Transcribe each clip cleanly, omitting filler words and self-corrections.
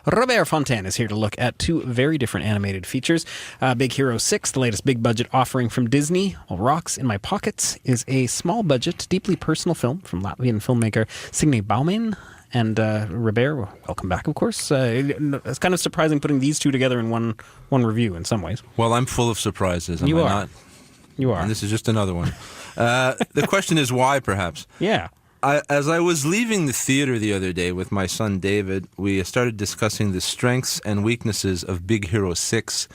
Robert Fontaine is here to look at two very different animated features. Big Hero 6, the latest big-budget offering from Disney, while Rocks in My Pockets is a small-budget, deeply personal film from Latvian filmmaker Signe Bauman. And Robert, welcome back, of course. It's kind of surprising putting these two together in one review in some ways. Well, I'm full of surprises, am You I are. not? You are. And this is just another one. The question is why, perhaps? Yeah. As I was leaving the theater the other day with my son David, we started discussing the strengths and weaknesses of Big Hero 6,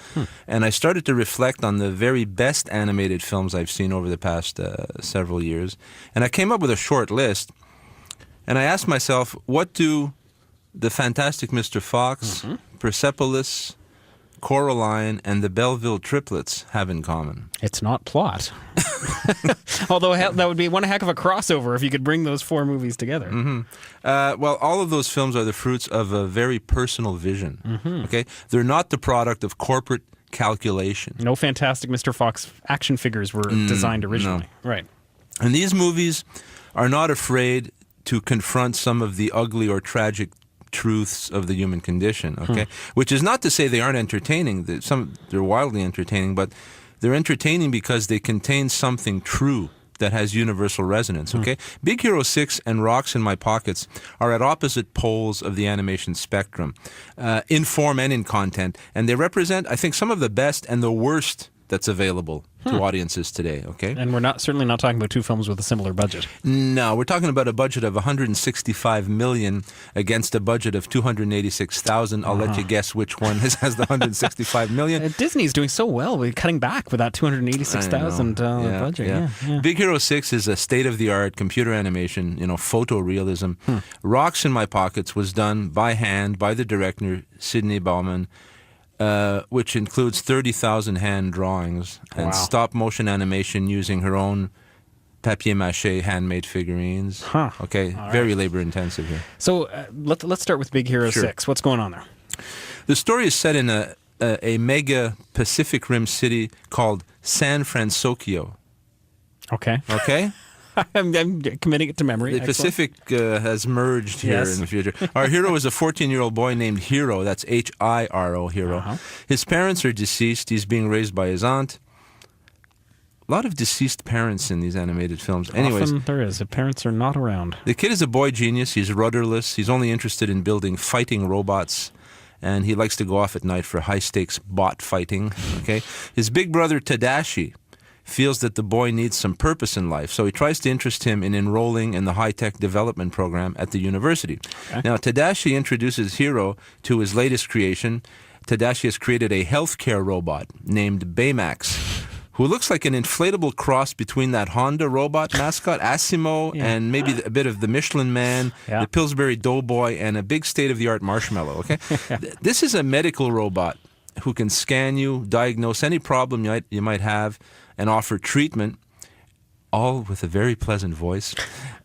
and I started to reflect on the very best animated films I've seen over the past several years, and I came up with a short list, and I asked myself, what do the Fantastic Mr. Fox, Persepolis, Coraline, and the Belleville triplets have in common? It's not plot. Although that would be one heck of a crossover if you could bring those four movies together. Well, all of those films are the fruits of a very personal vision. Okay, they're not the product of corporate calculation. No Fantastic Mr. Fox action figures were designed originally. no. Right. And these movies are not afraid to confront some of the ugly or tragic truths of the human condition, okay? Which is not to say they aren't entertaining. They're wildly entertaining, but they're entertaining because they contain something true that has universal resonance, okay? Big Hero 6 and Rocks in My Pockets are at opposite poles of the animation spectrum, in form and in content, and they represent, I think, some of the best and the worst that's available to audiences today, okay? And we're certainly not talking about two films with a similar budget. No, we're talking about a budget of $165 million against a budget of $286,000. I'll let you guess which one has the $165 million. Disney's doing so well with cutting back with that $286,000 budget. Yeah. Big Hero 6 is a state-of-the-art computer animation, photorealism. Rocks in My Pockets was done by hand by the director, Signe Bauman, which includes 30,000 hand drawings and stop-motion animation using her own papier-mâché handmade figurines. Okay, very labor-intensive here. So let's start with Big Hero 6. What's going on there? The story is set in a mega Pacific Rim city called San Francisco. Okay. Okay? I'm committing it to memory. The Pacific has merged here in the future. Our hero is a 14-year-old boy named Hiro. That's H-I-R-O, Hiro. His parents are deceased. He's being raised by his aunt. A lot of deceased parents in these animated films. Anyways, Often there is. The parents are not around. the kid is a boy genius. He's rudderless. He's only interested in building fighting robots. And he likes to go off at night for high-stakes bot fighting. Okay, his big brother, Tadashi, feels that the boy needs some purpose in life, so he tries to interest him in enrolling in the high-tech development program at the university. Now, Tadashi introduces Hiro to his latest creation. Tadashi has created a healthcare robot named Baymax, who looks like an inflatable cross between that Honda robot mascot, Asimo, and maybe a bit of the Michelin Man, the Pillsbury Doughboy, and a big state-of-the-art marshmallow, okay? This is a medical robot who can scan you, diagnose any problem you might have, and offer treatment, all with a very pleasant voice.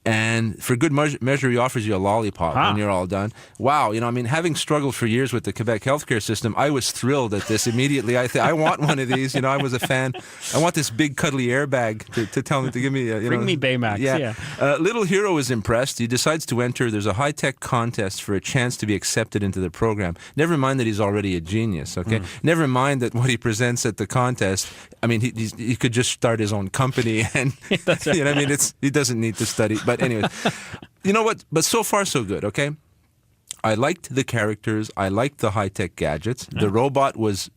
And for good measure, he offers you a lollipop when you're all done. Wow, having struggled for years with the Quebec healthcare system, I was thrilled at this immediately. I want one of these. I was a fan. I want this big cuddly airbag to tell me to give me. Bring me Baymax. Yeah. Little Hiro is impressed. He decides to enter. There's a high-tech contest for a chance to be accepted into the program. Never mind that he's already a genius. Okay. Never mind that what he presents at the contest. He could just start his own company, and That's right. he doesn't need to study. But anyway, you know what? But so far, so good, okay? I liked the characters. I liked the high-tech gadgets. The robot was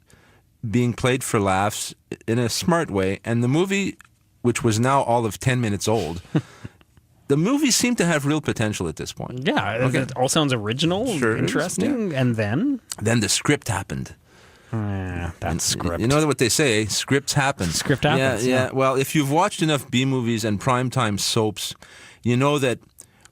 being played for laughs in a smart way. And the movie, which was now all of 10 minutes old, the movie seemed to have real potential at this point. Yeah, it all sounds original, interesting. And then? Then the script happened. That script. You know what they say, scripts happen. Script happens. Yeah. Well, if you've watched enough B-movies and primetime soaps, you know that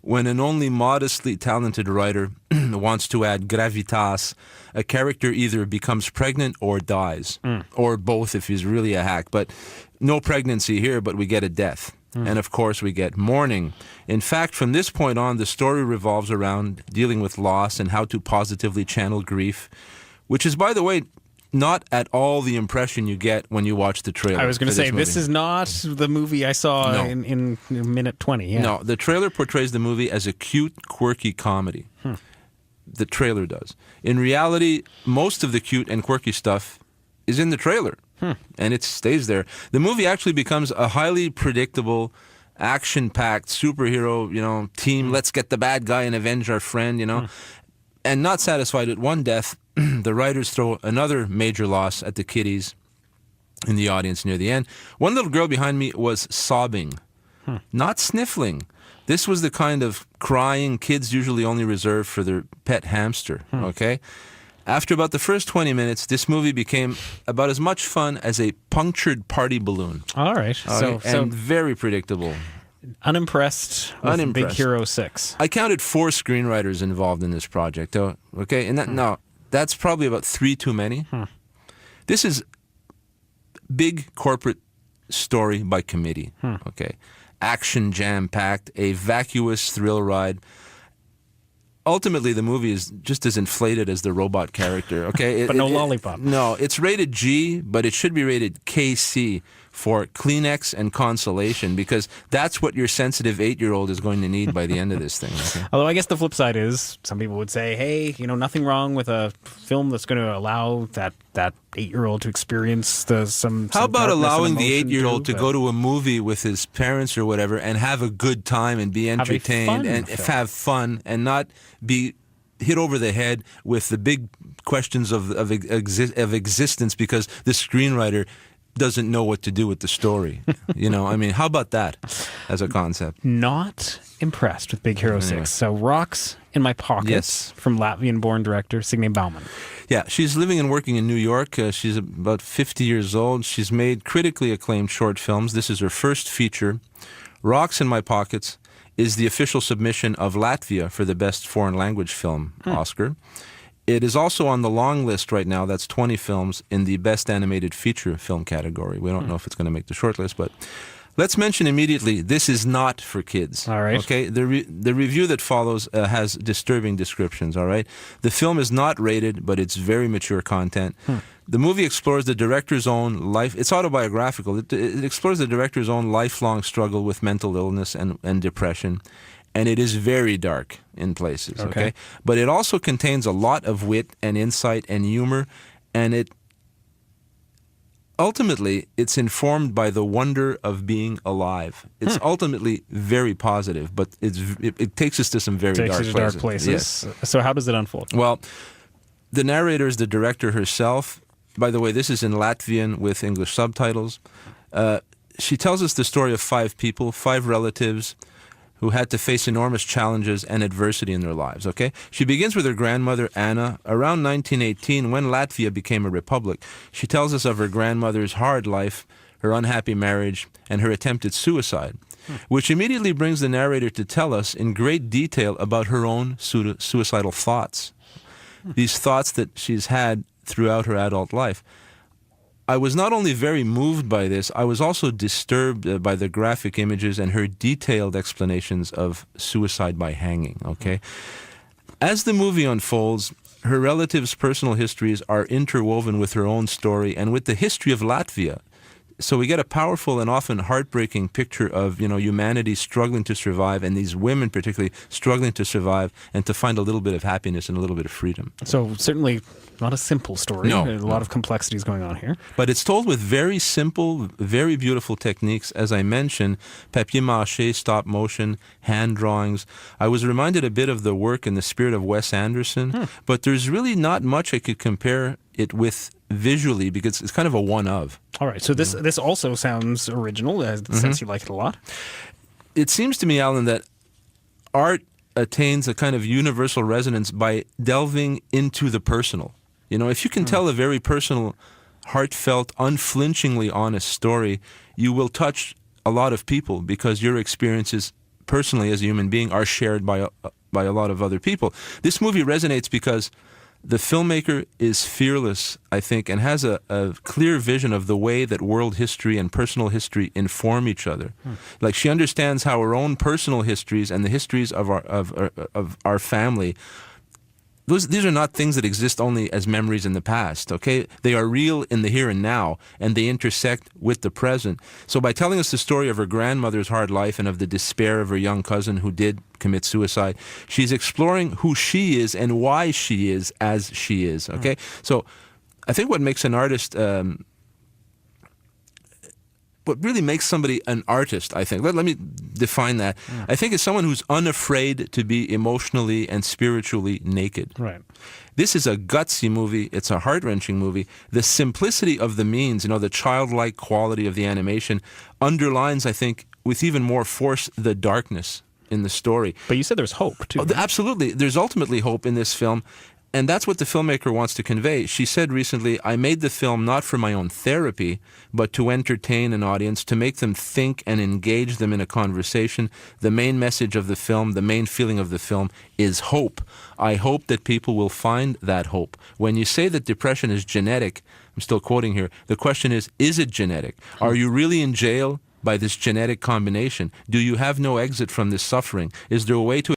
when an only modestly talented writer wants to add gravitas, a character either becomes pregnant or dies, or both if he's really a hack. But no pregnancy here, but we get a death. And of course, we get mourning. In fact, from this point on, the story revolves around dealing with loss and how to positively channel grief, which is, by the way, not at all the impression you get when you watch the trailer. I was going to say, this is not the movie I saw in minute 20. Yeah. No, the trailer portrays the movie as a cute, quirky comedy. the trailer does. In reality, most of the cute and quirky stuff is in the trailer, and it stays there. The movie actually becomes a highly predictable, action-packed superhero, team. Let's get the bad guy and avenge our friend, And not satisfied with one death, the writers throw another major loss at the kiddies in the audience near the end. One little girl behind me was sobbing, not sniffling. This was the kind of crying kids usually only reserve for their pet hamster, okay? After about the first 20 minutes, this movie became about as much fun as a punctured party balloon. All right. And very predictable. Unimpressed with Big Hero 6. I counted 4 screenwriters involved in this project, okay? And that's probably about 3 too many. This is big corporate story by committee, okay? Action jam-packed, a vacuous thrill ride. Ultimately, the movie is just as inflated as the robot character, okay? But no lollipop. No, it's rated G, but it should be rated KC for Kleenex and consolation, because that's what your sensitive 8-year-old is going to need by the end of this thing. Okay? Although I guess the flip side is, some people would say, hey, nothing wrong with a film that's going to allow that 8-year-old to experience some How about allowing the 8-year-old too, to go to a movie with his parents or whatever and have a good time and be entertained and have fun and not be hit over the head with the big questions of existence because the screenwriter doesn't know what to do with the story. How about that as a concept? Not impressed with Big Hero 6. So Rocks in My Pockets from Latvian-born director Signe Bauman. Yeah, she's living and working in New York. She's about 50 years old. She's made critically acclaimed short films. This is her first feature. Rocks in My Pockets is the official submission of Latvia for the Best Foreign Language Film Oscar. It is also on the long list right now. That's 20 films in the Best Animated Feature Film category. We don't know if it's going to make the short list, but let's mention immediately, this is not for kids. All right. Okay? The review that follows has disturbing descriptions, all right? The film is not rated, but it's very mature content. The movie explores the director's own life. It's autobiographical. It explores the director's own lifelong struggle with mental illness and depression. And it is very dark in places, okay? But it also contains a lot of wit and insight and humor, and ultimately, it's informed by the wonder of being alive. It's ultimately very positive, but it takes us to some very dark places. Yes. So how does it unfold? Well, the narrator is the director herself. By the way, this is in Latvian with English subtitles. She tells us the story of 5 people, 5 relatives, who had to face enormous challenges and adversity in their lives, okay? She begins with her grandmother, Anna, around 1918, when Latvia became a republic. She tells us of her grandmother's hard life, her unhappy marriage, and her attempted suicide, which immediately brings the narrator to tell us in great detail about her own suicidal thoughts, these thoughts that she's had throughout her adult life. I was not only very moved by this, I was also disturbed by the graphic images and her detailed explanations of suicide by hanging, okay? As the movie unfolds, her relatives' personal histories are interwoven with her own story and with the history of Latvia. So we get a powerful and often heartbreaking picture of, humanity struggling to survive, and these women particularly struggling to survive and to find a little bit of happiness and a little bit of freedom. So certainly not a simple story. No. There's a lot of complexities going on here. But it's told with very simple, very beautiful techniques. As I mentioned, papier-mâché, stop motion, hand drawings. I was reminded a bit of the work and the spirit of Wes Anderson, but there's really not much I could compare it with visually, because it's kind of a one-of. All right, so this also sounds original, since you like it a lot. It seems to me, Alan, that art attains a kind of universal resonance by delving into the personal. If you can tell a very personal, heartfelt, unflinchingly honest story, you will touch a lot of people because your experiences personally as a human being are shared by a lot of other people. This movie resonates because the filmmaker is fearless, I think, and has a clear vision of the way that world history and personal history inform each other. Like, she understands how her own personal histories and the histories of our family these are not things that exist only as memories in the past, okay? They are real in the here and now, and they intersect with the present. So by telling us the story of her grandmother's hard life and of the despair of her young cousin who did commit suicide, she's exploring who she is and why she is as she is, okay? So I think what makes an artist... what really makes somebody an artist, I think, let me define that. I think is someone who's unafraid to be emotionally and spiritually naked. Right. This is a gutsy movie. It's a heart-wrenching movie. The simplicity of the means, the childlike quality of the animation underlines, I think, with even more force, the darkness in the story. But you said there's hope, too. Oh, absolutely. There's ultimately hope in this film. And that's what the filmmaker wants to convey. She said recently, I made the film not for my own therapy, but to entertain an audience, to make them think and engage them in a conversation. The main message of the film, the main feeling of the film is hope. I hope that people will find that hope. When you say that depression is genetic, I'm still quoting here, the question is it genetic? Are you really in jail by this genetic combination? Do you have no exit from this suffering? Is there a way to